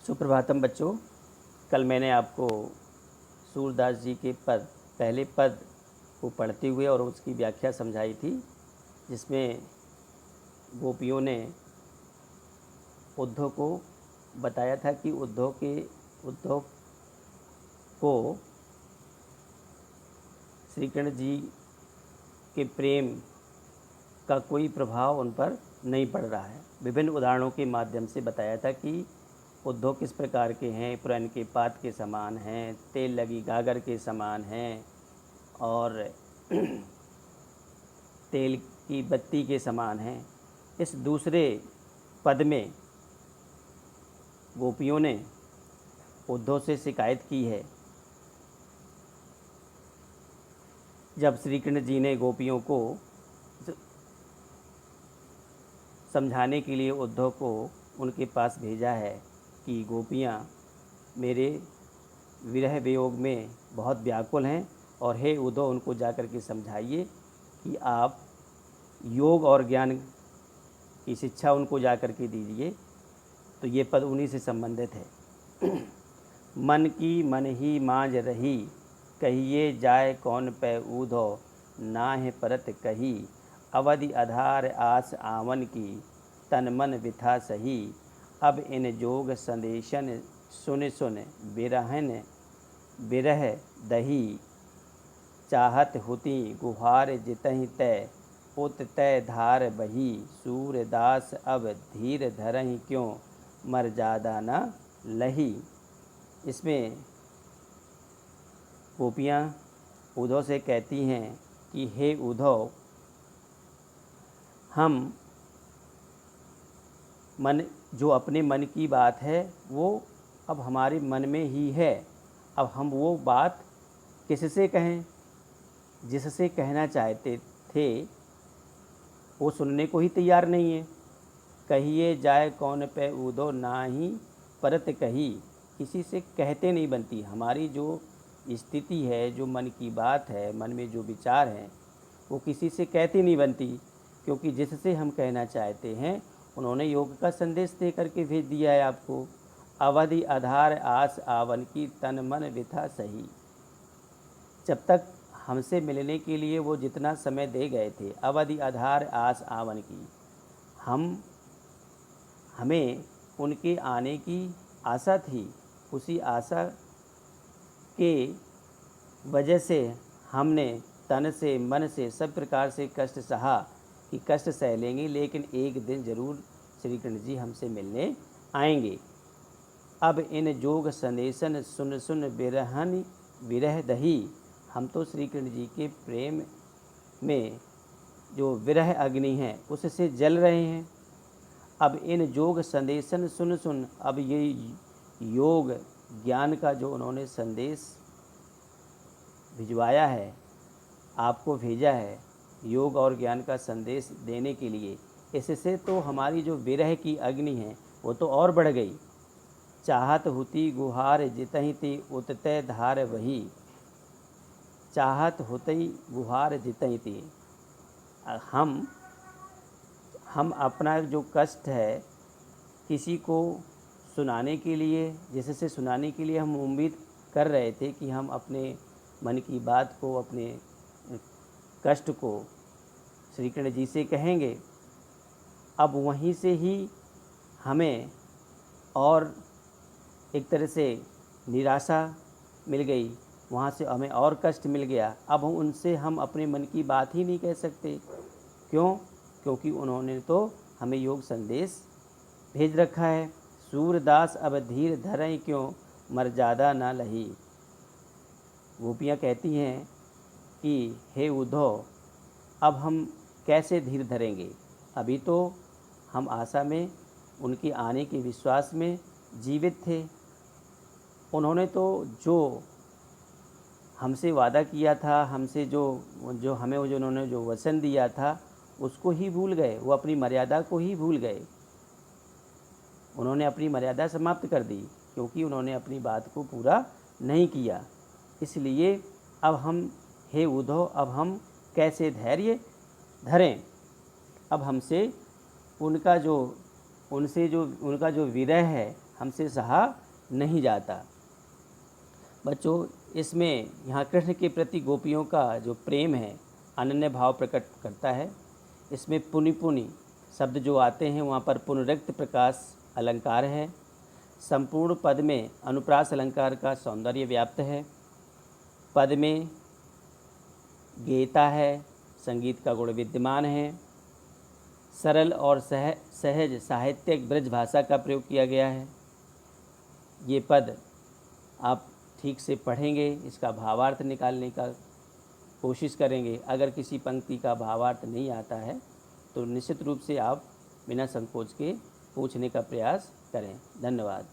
सुप्रभातम बच्चों। कल मैंने आपको सूरदास जी के पहले पद को पढ़ते हुए और उसकी व्याख्या समझाई थी, जिसमें गोपियों ने उद्धव को बताया था कि उद्धव को श्री कृष्ण जी के प्रेम का कोई प्रभाव उन पर नहीं पड़ रहा है। विभिन्न उदाहरणों के माध्यम से बताया था कि उद्धव किस प्रकार के हैं। पुराण के पात के समान हैं, तेल लगी गागर के समान हैं और तेल की बत्ती के समान हैं। इस दूसरे पद में गोपियों ने उद्धव से शिकायत की है। जब श्री कृष्ण जी ने गोपियों को समझाने के लिए उद्धव को उनके पास भेजा है कि गोपियाँ मेरे विरह वियोग में बहुत व्याकुल हैं और हे उद्धव उनको जाकर के समझाइए कि आप योग और ज्ञान की शिक्षा उनको जाकर के दीजिए। तो ये पद उन्हीं से संबंधित है। मन की मन ही मांझ रही, कहिए जाए कौन पै ऊधो, नाहि परत कही। अवधि आधार आस आवन की, तन मन विथा सही। अब इन जोग संदेशन सुन सुन, बिरह दही। चाहत हुति गुहार जितहि तय, उत तय धार बही। सूरदास अब धीर धरहि क्यों, मर्यादा न लही। इसमें गोपियाँ उद्धव से कहती हैं कि हे उद्धव, हम जो अपने मन की बात है वो अब हमारे मन में ही है। अब हम वो बात किससे कहें? जिससे कहना चाहते थे वो सुनने को ही तैयार नहीं है। कहिए जाए कौन पे ऊधो, नाही परत कही। किसी से कहते नहीं बनती। हमारी जो स्थिति है, जो मन की बात है, मन में जो विचार हैं, वो किसी से कहती नहीं बनती, क्योंकि जिससे हम कहना चाहते हैं उन्होंने योग का संदेश दे करके भेज दिया है आपको। अवधि आधार आस आवन की, तन मन विथा सही। जब तक हमसे मिलने के लिए वो जितना समय दे गए थे, अवधि आधार आस आवन की, हमें उनके आने की आशा थी। उसी आशा के वजह से हमने तन से मन से सब प्रकार से कष्ट सहा कि कष्ट सह लेंगे, लेकिन एक दिन ज़रूर श्री कृष्ण जी हमसे मिलने आएंगे। अब इन जोग संदेशन सुन सुन, विरह दही। हम तो श्री कृष्ण जी के प्रेम में जो विरह अग्नि है उससे जल रहे हैं। अब इन जोग संदेशन सुन सुन, अब ये योग ज्ञान का जो उन्होंने संदेश भिजवाया है, आपको भेजा है योग और ज्ञान का संदेश देने के लिए, इससे तो हमारी जो विरह की अग्नि है वो तो और बढ़ गई। चाहत हुती गुहार जितहि ती, उतते धार वही। चाहत हुती गुहार जितहि ती, हम अपना जो कष्ट है किसी को सुनाने के लिए, जिससे सुनाने के लिए हम उम्मीद कर रहे थे कि हम अपने मन की बात को, अपने कष्ट को श्री कृष्ण जी से कहेंगे। अब वहीं से ही हमें और एक तरह से निराशा मिल गई, वहाँ से हमें और कष्ट मिल गया। अब उनसे हम अपने मन की बात ही नहीं कह सकते। क्यों? क्योंकि उन्होंने तो हमें योग संदेश भेज रखा है। सूरदास अब धीर धरहि क्यों, मर्यादा न लही। गोपियाँ कहती हैं कि हे उद्धव, अब हम कैसे धीर धरेंगे? अभी तो हम आशा में, उनके आने के विश्वास में जीवित थे। उन्होंने तो जो हमसे वादा किया था, हमसे जो हमें उन्होंने जो वचन दिया था उसको ही भूल गए। वो अपनी मर्यादा को ही भूल गए। उन्होंने अपनी मर्यादा समाप्त कर दी, क्योंकि उन्होंने अपनी बात को पूरा नहीं किया। इसलिए अब हम, हे उद्धव, अब हम कैसे धैर्य धरें? अब हमसे उनका जो विरह है हमसे सहा नहीं जाता। बच्चों, इसमें यहाँ कृष्ण के प्रति गोपियों का जो प्रेम है अनन्य भाव प्रकट करता है। इसमें पुनि पुनि शब्द जो आते हैं वहाँ पर पुनरुक्त प्रकाश अलंकार है। संपूर्ण पद में अनुप्रास अलंकार का सौंदर्य व्याप्त है। पद में गेयता है, संगीत का गुण विद्यमान है। सरल और सहज साहित्यिक ब्रज भाषा का प्रयोग किया गया है। ये पद आप ठीक से पढ़ेंगे, इसका भावार्थ निकालने का कोशिश करेंगे। अगर किसी पंक्ति का भावार्थ नहीं आता है तो निश्चित रूप से आप बिना संकोच के पूछने का प्रयास करें। धन्यवाद।